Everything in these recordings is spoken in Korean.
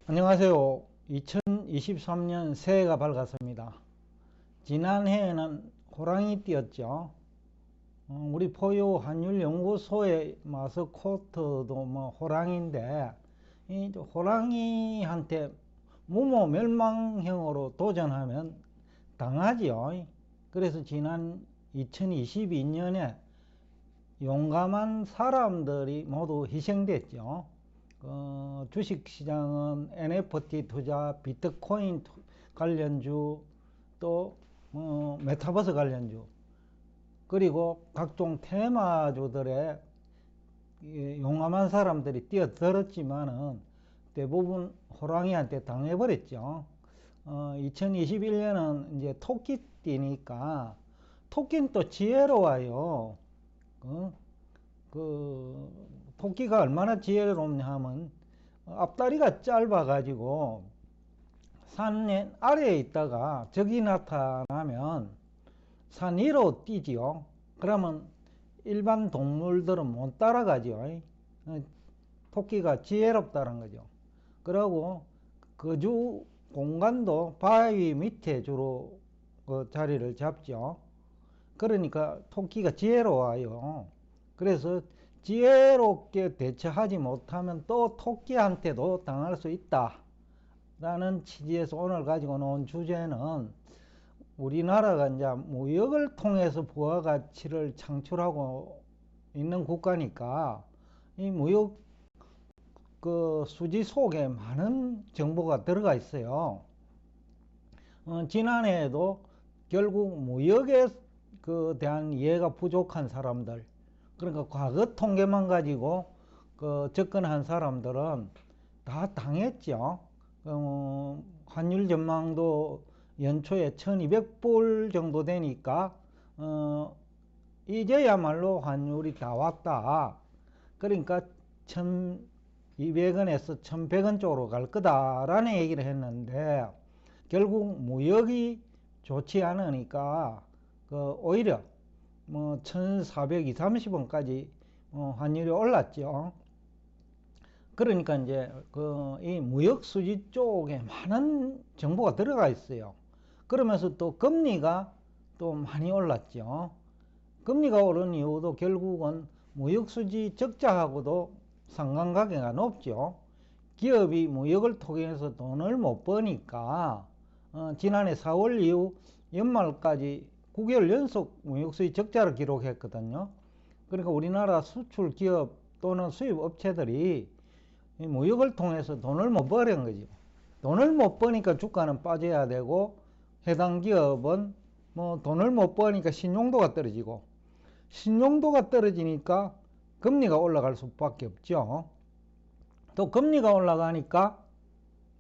안녕하세요. 2023년 새해가 밝았습니다. 지난해에는 호랑이 띠였죠. 우리 포유 환율연구소의 마스코트도 호랑이인데, 이 호랑이한테 무모 멸망형으로 도전하면 당하지요. 그래서 지난 2022년에 용감한 사람들이 모두 희생됐죠. 주식시장은 NFT 투자, 비트코인 관련주, 또 메타버스 관련주, 그리고 각종 테마주들의 용감한 사람들이 뛰어들었지만은 대부분 호랑이한테 당해버렸죠. 2021년은 이제 토끼띠니까 토끼는 또 지혜로워요. 토끼가 얼마나 지혜롭냐 하면 앞다리가 짧아 가지고 산 아래에 있다가 적이 나타나면 산 위로 뛰지요. 그러면 일반 동물들은 못 따라가죠. 토끼가 지혜롭다는 거죠. 그리고 거주 공간도 바위 밑에 주로 그 자리를 잡죠. 그러니까 토끼가 지혜로워요. 그래서 지혜롭게 대처하지 못하면 또 토끼한테도 당할 수 있다 라는 취지에서 오늘 가지고 놓은 주제는, 우리나라가 이제 무역을 통해서 부가가치를 창출하고 있는 국가니까 이 무역 수지 속에 많은 정보가 들어가 있어요. 지난해에도 결국 무역에 대한 이해가 부족한 사람들, 그러니까 과거 통계만 가지고 접근한 사람들은 다 당했죠. 환율 전망도 연초에 1200불 정도 되니까 이제야말로 환율이 다 왔다. 그러니까 1200원에서 1100원 쪽으로 갈 거다라는 얘기를 했는데, 결국 무역이 좋지 않으니까 오히려 1420, 30원까지 환율이 올랐죠. 그러니까 이제 이 무역 수지 쪽에 많은 정보가 들어가 있어요. 그러면서 또 금리가 또 많이 올랐죠. 금리가 오른 이유도 결국은 무역 수지 적자하고도 상관관계가 높죠. 기업이 무역을 통해서 돈을 못 버니까 지난해 4월 이후 연말까지 9개월 연속 무역수지 적자를 기록했거든요. 그러니까 우리나라 수출 기업 또는 수입 업체들이 무역을 통해서 돈을 못 버는 거죠. 돈을 못 버니까 주가는 빠져야 되고, 해당 기업은 돈을 못 버니까 신용도가 떨어지고, 신용도가 떨어지니까 금리가 올라갈 수밖에 없죠. 또 금리가 올라가니까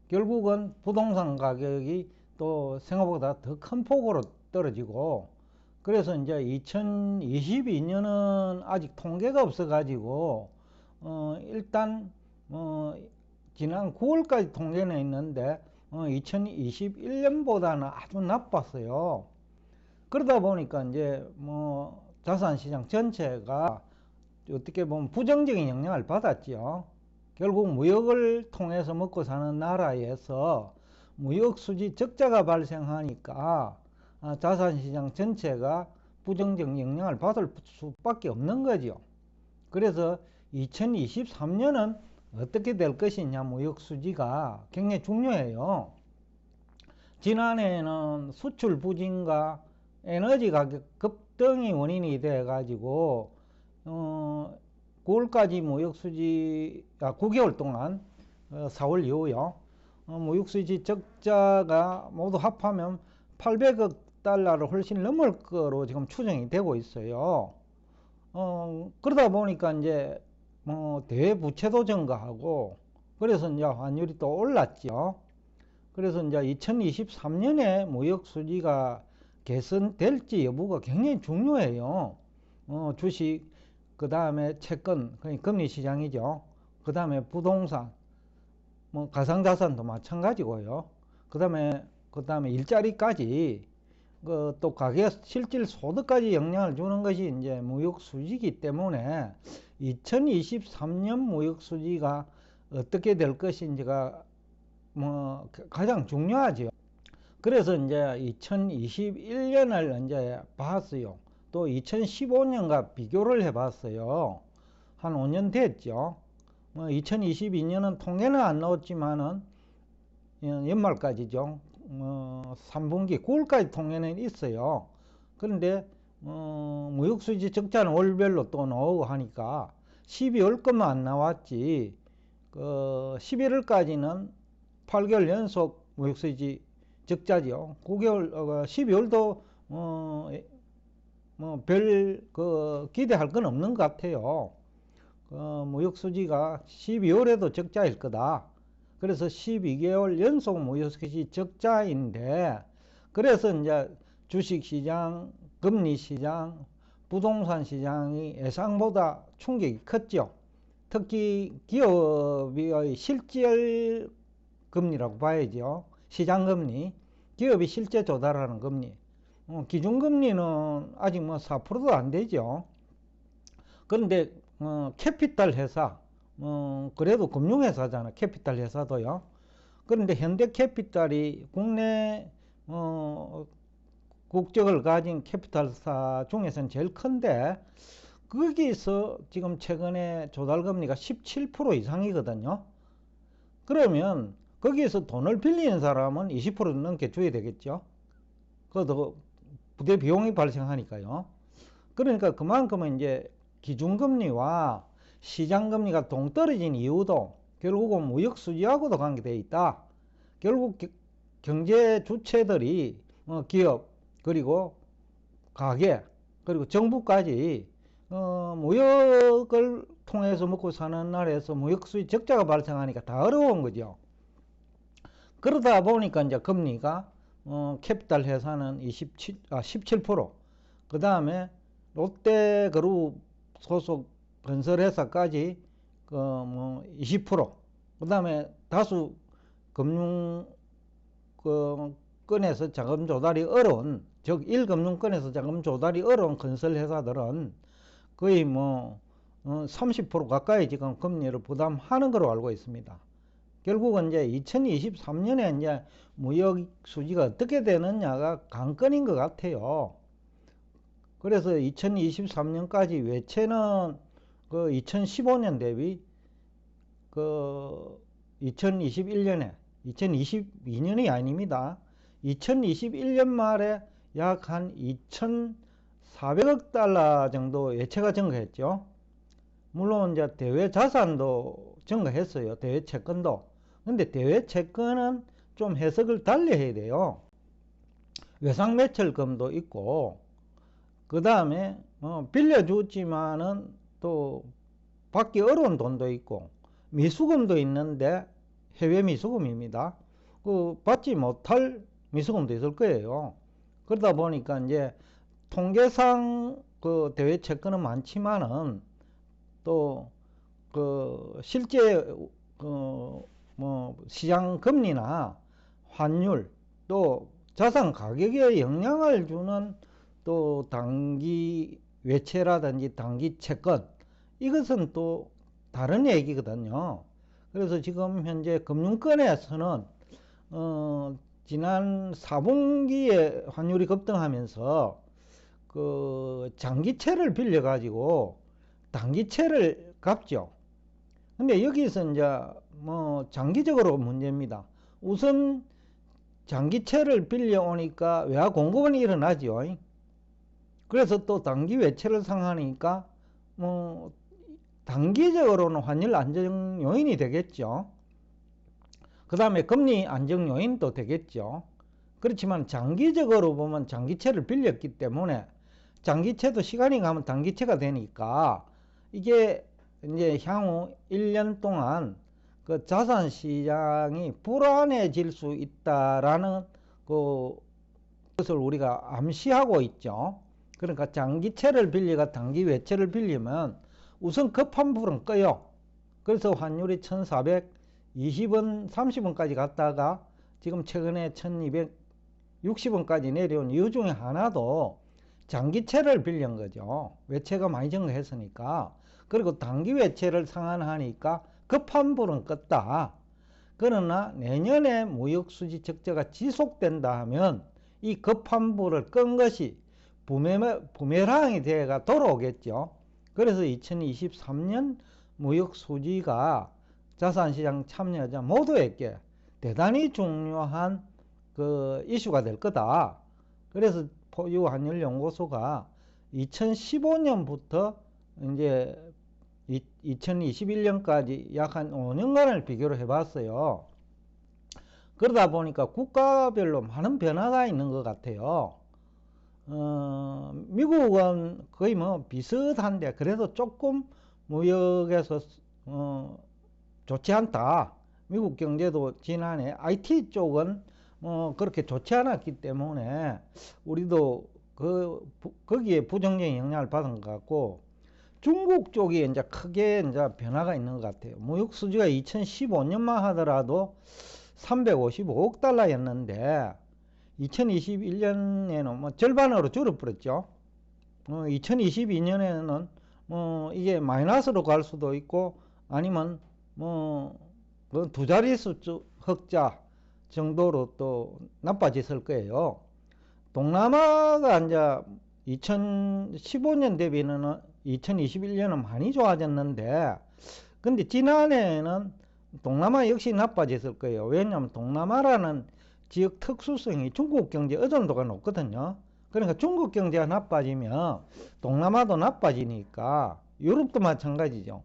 결국은 부동산 가격이 또 생각보다 더 큰 폭으로 떨어지고, 그래서 이제 2022년은 아직 통계가 없어 가지고 일단 지난 9월까지 통계는 있는데 2021년보다는 아주 나빴어요. 그러다 보니까 이제 자산시장 전체가 어떻게 보면 부정적인 영향을 받았죠. 결국 무역을 통해서 먹고 사는 나라에서 무역 수지 적자가 발생하니까 자산시장 전체가 부정적 영향을 받을 수밖에 없는 거죠. 그래서 2023년은 어떻게 될 것이냐, 무역 수지가 굉장히 중요해요. 지난해에는 수출 부진과 에너지 가격 급등이 원인이 돼 가지고 9월까지 무역 수지 9개월 동안 4월 이후요 무역 수지 적자가 모두 합하면 800억 달러를 훨씬 넘을 거로 지금 추정이 되고 있어요. 그러다 보니까 이제 대부채도 증가하고, 그래서 이제 환율이 또 올랐죠. 그래서 이제 2023년에 무역 수지가 개선될지 여부가 굉장히 중요해요. 주식, 그 다음에 채권, 그러니까 금리 시장이죠. 그 다음에 부동산, 가상자산도 마찬가지고요. 그 다음에 일자리까지, 또 가계 실질 소득까지 영향을 주는 것이 이제 무역 수지이기 때문에 2023년 무역 수지가 어떻게 될 것인지가 가장 중요하죠. 그래서 이제 2021년을 이제 봤어요. 또 2015년과 비교를 해봤어요. 한 5년 됐죠. 2022년은 통계는 안 나왔지만은 연말까지죠. 3분기 9월까지 통계는 있어요. 그런데 무역수지 적자는 월별로 또 나오고 하니까 12월 것만 안 나왔지 11월까지는 8개월 연속 무역수지 적자죠. 9개월 12월도 별 기대할 건 없는 것 같아요. 무역수지가 12월에도 적자일 거다. 그래서 12개월 연속 무역수지 적자인데, 그래서 이제 주식시장, 금리시장, 부동산 시장이 예상보다 충격이 컸죠. 특히 기업의 실질 금리라고 봐야죠. 시장금리, 기업이 실제 조달하는 금리. 기준금리는 아직 4%도 안 되죠. 그런데 캐피탈 회사, 그래도 금융회사잖아. 캐피탈 회사도요. 그런데 현대캐피탈이 국내 국적을 가진 캐피탈사 중에서는 제일 큰데, 거기서 지금 최근에 조달금리가 17% 이상이거든요. 그러면 거기에서 돈을 빌리는 사람은 20% 넘게 줘야 되겠죠. 그것도 부대 비용이 발생하니까요. 그러니까 그만큼은 이제 기준금리와 시장금리가 동떨어진 이유도 결국은 무역수지하고도 관계되어 있다. 결국 경제 주체들이 기업, 그리고 가게, 그리고 정부까지 무역을 통해서 먹고 사는 나라에서 무역수지 적자가 발생하니까 다 어려운 거죠. 그러다 보니까 이제 금리가 캐피탈 회사는 17%, 그 다음에 롯데그룹 소속 건설회사까지 20%, 그 다음에 다수 금융권에서 자금 조달이 어려운, 즉 1금융권에서 자금 조달이 어려운 건설회사들은 거의 30% 가까이 지금 금리를 부담하는 걸로 알고 있습니다. 결국은 이제 2023년에 이제 무역 수지가 어떻게 되느냐가 관건인 것 같아요. 그래서 2023년까지 외채는 2015년 대비 2021년에 2022년이 아닙니다. 2021년 말에 약 한 2,400억 달러 정도 외채가 증가했죠. 물론 이제 대외 자산도 증가했어요. 대외 채권도. 근데 대외 채권은 좀 해석을 달리 해야 돼요. 외상 매출금도 있고, 그 다음에 빌려줬지만은 또 받기 어려운 돈도 있고, 미수금도 있는데 해외 미수금입니다. 받지 못할 미수금도 있을 거예요. 그러다 보니까 이제 통계상 대외 채권은 많지만은 또 실제 시장 금리나 환율, 또 자산 가격에 영향을 주는 또 단기 외채라든지 단기 채권, 이것은 또 다른 얘기거든요. 그래서 지금 현재 금융권에서는 지난 4분기에 환율이 급등하면서 장기채를 빌려 가지고 단기채를 갚죠. 근데 여기서 이제 장기적으로 문제입니다. 우선 장기채를 빌려 오니까 외화 공급은 일어나죠. 그래서 또 단기 외채를 상환하니까 단기적으로는 환율 안정 요인이 되겠죠. 그 다음에 금리 안정 요인도 되겠죠. 그렇지만 장기적으로 보면 장기채를 빌렸기 때문에 장기채도 시간이 가면 단기채가 되니까 이게 이제 향후 1년 동안 자산 시장이 불안해질 수 있다라는 것을 우리가 암시하고 있죠. 그러니까 장기채를 빌리가 단기 외채를 빌리면 우선 급한 불은 꺼요. 그래서 환율이 1420원, 30원까지 갔다가 지금 최근에 1260원까지 내려온 이유 중에 하나도 장기채를 빌린 거죠. 외채가 많이 증가했으니까. 그리고 단기 외채를 상환하니까 급한 불은 껐다. 그러나 내년에 무역수지 적자가 지속된다 하면 이 급환부를 끈 것이 부메랑이 되어가 돌아오겠죠. 그래서 2023년 무역수지가 자산시장 참여자 모두에게 대단히 중요한 그 이슈가 될 거다. 그래서 포유환율연구소가 2015년부터 이제 2021년까지 약 한 5년간을 비교를 해봤어요. 그러다 보니까 국가별로 많은 변화가 있는 것 같아요. 미국은 거의 뭐 비슷한데 그래도 조금 무역에서 좋지 않다. 미국 경제도 지난해 IT 쪽은 그렇게 좋지 않았기 때문에 우리도 거기에 부정적인 영향을 받은 것 같고, 중국 쪽이 이제 크게 이제 변화가 있는 것 같아요. 무역 수지가 2015년만 하더라도 355억 달러였는데 2021년에는 뭐 절반으로 줄어버렸죠. 2022년에는 이게 마이너스로 갈 수도 있고 아니면 두 자릿수 흑자 정도로 또 나빠졌을 거예요. 동남아가 이제 2015년 대비는 2021년은 많이 좋아졌는데, 근데 지난해에는 동남아 역시 나빠졌을 거예요. 왜냐하면 동남아라는 지역 특수성이 중국 경제 의존도가 높거든요. 그러니까 중국 경제가 나빠지면 동남아도 나빠지니까, 유럽도 마찬가지죠.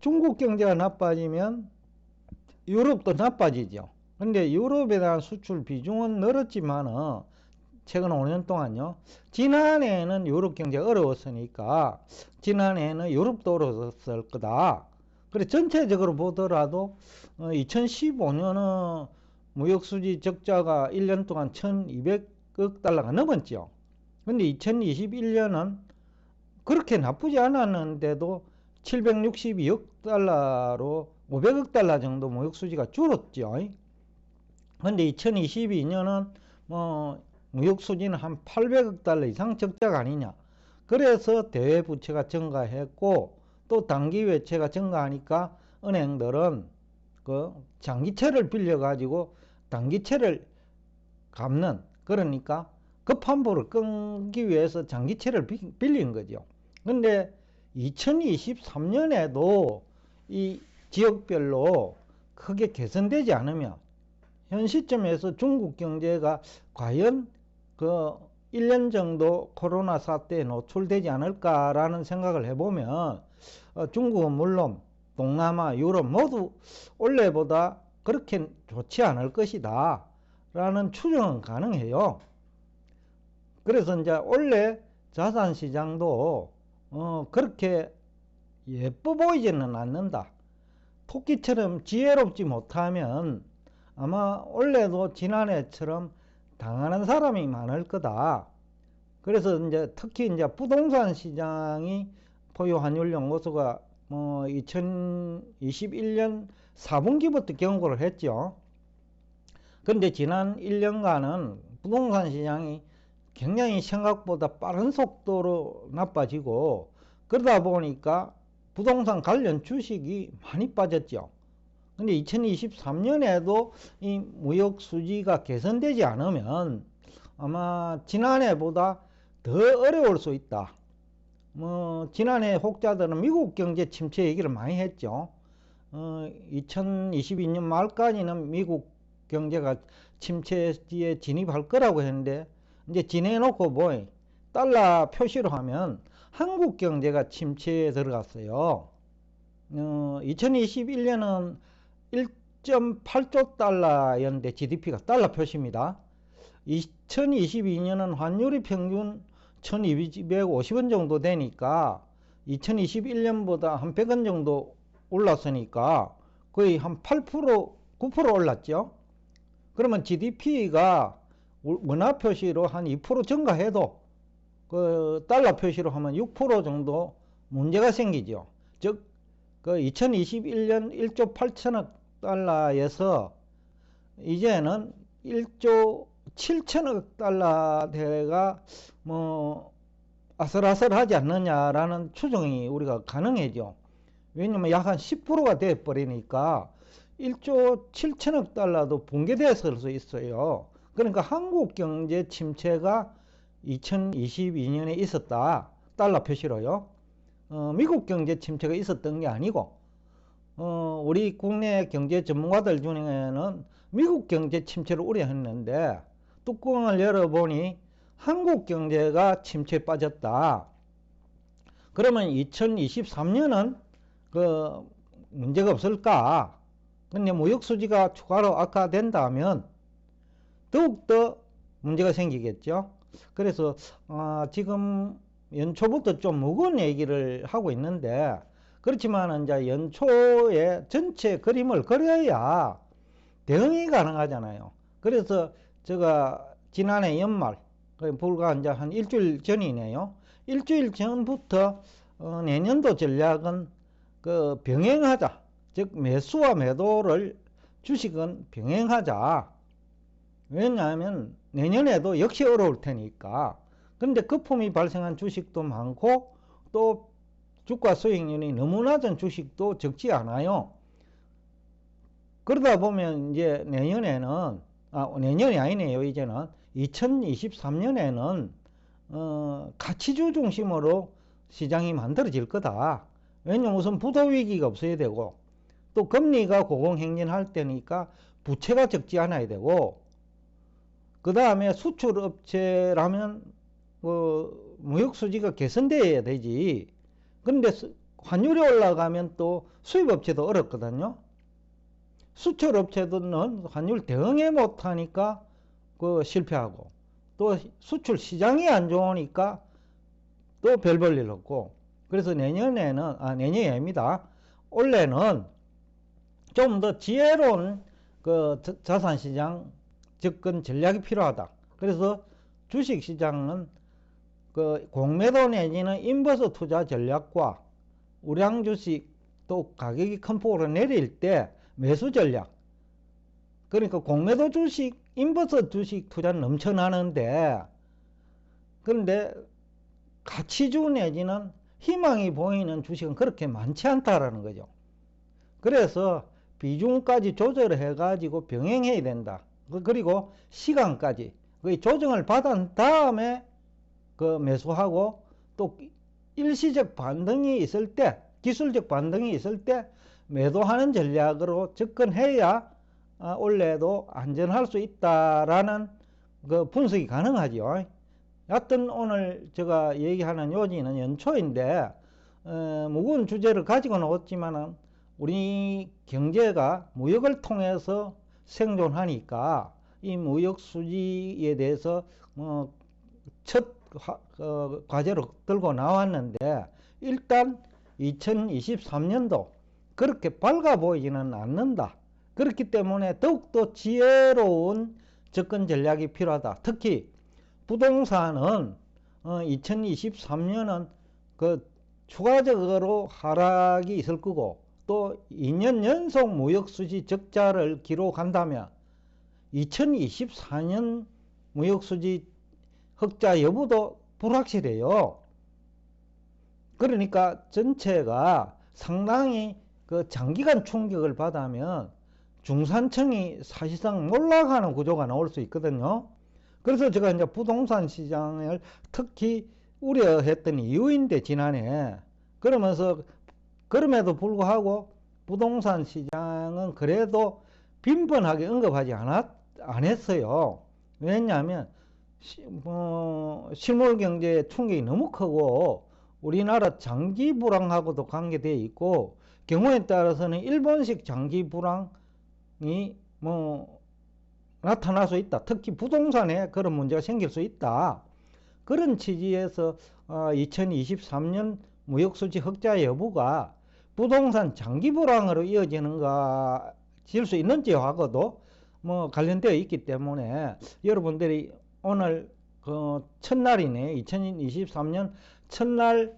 중국 경제가 나빠지면 유럽도 나빠지죠. 근데 유럽에 대한 수출 비중은 늘었지만은 최근 5년 동안요. 지난해에는 유럽 경제가 어려웠으니까 지난해에는 유럽도 어려웠을 거다. 그래 전체적으로 보더라도 2015년은 무역수지 적자가 1년 동안 1200억 달러가 넘었죠. 근데 2021년은 그렇게 나쁘지 않았는데도 762억 달러로 500억 달러 정도 무역수지가 줄었죠. 근데 2022년은 무역수지는 한 800억 달러 이상 적자가 아니냐. 그래서 대외부채가 증가했고 또 단기외채가 증가하니까 은행들은 그 장기채를 빌려가지고 단기채를 갚는, 그러니까 급환부를 끊기 위해서 장기채를 빌린 거죠. 근데 2023년에도 이 지역별로 크게 개선되지 않으면 현 시점에서 중국 경제가 과연 그 1년 정도 코로나 사태에 노출되지 않을까라는 생각을 해보면 중국은 물론 동남아, 유럽 모두 올해보다 그렇게 좋지 않을 것이다 라는 추정은 가능해요. 그래서 이제 올해 자산시장도 그렇게 예뻐 보이지는 않는다. 토끼처럼 지혜롭지 못하면 아마 올해도 지난해처럼 당하는 사람이 많을 거다. 그래서 이제 특히 이제 부동산 시장이 포유환율연구소가 2021년 4분기부터 경고를 했죠. 그런데 지난 1년간은 부동산 시장이 굉장히 생각보다 빠른 속도로 나빠지고, 그러다 보니까 부동산 관련 주식이 많이 빠졌죠. 근데 2023년에도 이 무역 수지가 개선되지 않으면 아마 지난해보다 더 어려울 수 있다. 지난해 혹자들은 미국 경제 침체 얘기를 많이 했죠. 2022년 말까지는 미국 경제가 침체에 진입할 거라고 했는데 이제 지내놓고 달러 표시로 하면 한국 경제가 침체에 들어갔어요. 2021년은 1.8조 달러였는데 GDP가 달러 표시입니다. 2022년은 환율이 평균 1250원 정도 되니까 2021년보다 한 100원 정도 올랐으니까 거의 한 8%, 9% 올랐죠. 그러면 GDP가 원화 표시로 한 2% 증가해도 그 달러 표시로 하면 6% 정도 문제가 생기죠. 즉, 그 2021년 1조 8천억 달러에서 이제는 1조 7천억 달러대가 아슬아슬하지 않느냐라는 추정이 우리가 가능해져. 왜냐면 약 한 10%가 돼 버리니까 1조 7천억 달러도 붕괴됐을 수 있어요. 그러니까 한국 경제 침체가 2022년에 있었다. 달러 표시로요. 미국 경제 침체가 있었던 게 아니고, 우리 국내 경제 전문가들 중에는 미국 경제 침체를 우려했는데, 뚜껑을 열어보니 한국 경제가 침체에 빠졌다. 그러면 2023년은 그 문제가 없을까? 근데 무역 수지가 추가로 악화된다면 더욱더 문제가 생기겠죠. 그래서 지금 연초부터 좀 무거운 얘기를 하고 있는데, 그렇지만 이제 연초에 전체 그림을 그려야 대응이 가능하잖아요. 그래서 제가 지난해 연말, 불과 이제 한 일주일 전이네요. 일주일 전부터 내년도 전략은 그 병행하자. 즉 매수와 매도를 주식은 병행하자. 왜냐하면 내년에도 역시 어려울 테니까. 근데 거품이 발생한 주식도 많고 또 주가 수익률이 너무 낮은 주식도 적지 않아요. 그러다 보면 이제 내년에는 내년이 아니네요. 이제는 2023년에는 가치주 중심으로 시장이 만들어질 거다. 왜냐면 우선 부도 위기가 없어야 되고 또 금리가 고공행진할 때니까 부채가 적지 않아야 되고, 그 다음에 수출업체라면 무역 수지가 개선돼야 되지. 그런데 환율이 올라가면 또 수입업체도 어렵거든요. 수출업체들은 환율 대응에 못하니까 실패하고, 또 수출 시장이 안 좋으니까 또 별 볼 일 없고. 그래서 내년에는 내년이 아닙니다. 올해는 좀 더 지혜로운 자산시장 접근 전략이 필요하다. 그래서 주식시장은 공매도 내지는 인버스 투자 전략과 우량 주식 또 가격이 큰 폭으로 내릴 때 매수 전략. 그러니까 공매도 주식, 인버스 주식 투자는 넘쳐나는데, 그런데 가치주 내지는 희망이 보이는 주식은 그렇게 많지 않다라는 거죠. 그래서 비중까지 조절을 해가지고 병행해야 된다. 그리고 시간까지 조정을 받은 다음에 매수하고, 또 일시적 반등이 있을 때, 기술적 반등이 있을 때 매도하는 전략으로 접근해야 올해도 안전할 수 있다라는 분석이 가능하죠. 여하튼 오늘 제가 얘기하는 요지는 연초인데 무거운 주제를 가지고 나왔지만은 우리 경제가 무역을 통해서 생존하니까 이 무역 수지에 대해서 첫 과제로 들고 나왔는데, 일단 2023년도 그렇게 밝아 보이지는 않는다. 그렇기 때문에 더욱더 지혜로운 접근 전략이 필요하다. 특히 부동산은 2023년은 추가적으로 하락이 있을 거고, 또 2년 연속 무역수지 적자를 기록한다면 2024년 무역수지 흑자 여부도 불확실해요. 그러니까 전체가 상당히 장기간 충격을 받으면 중산층이 사실상 몰락하는 구조가 나올 수 있거든요. 그래서 제가 이제 부동산 시장을 특히 우려했던 이유인데, 지난해. 그럼에도 불구하고 부동산 시장은 그래도 빈번하게 언급하지 안 했어요. 왜냐하면 실물 경제의 충격이 너무 크고 우리나라 장기 불황하고도 관계되어 있고, 경우에 따라서는 일본식 장기 불황이 나타날 수 있다. 특히 부동산에 그런 문제가 생길 수 있다. 그런 취지에서 2023년 무역수지 흑자 여부가 부동산 장기 불황으로 이어질 수 있는지하고도 관련되어 있기 때문에, 여러분들이 오늘 첫날이네, 2023년 첫날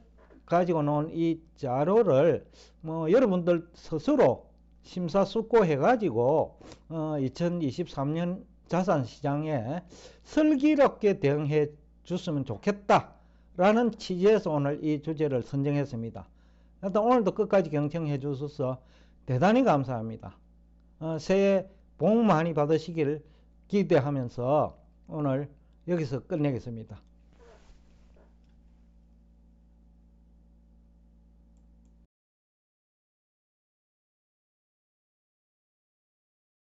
가지고 놓은 이 자료를 여러분들 스스로 심사숙고해 가지고 2023년 자산시장에 슬기롭게 대응해 줬으면 좋겠다 라는 취지에서 오늘 이 주제를 선정했습니다. 일단 오늘도 끝까지 경청해 주셔서 대단히 감사합니다. 새해 복 많이 받으시길 기대하면서 오늘 여기서 끝내겠습니다.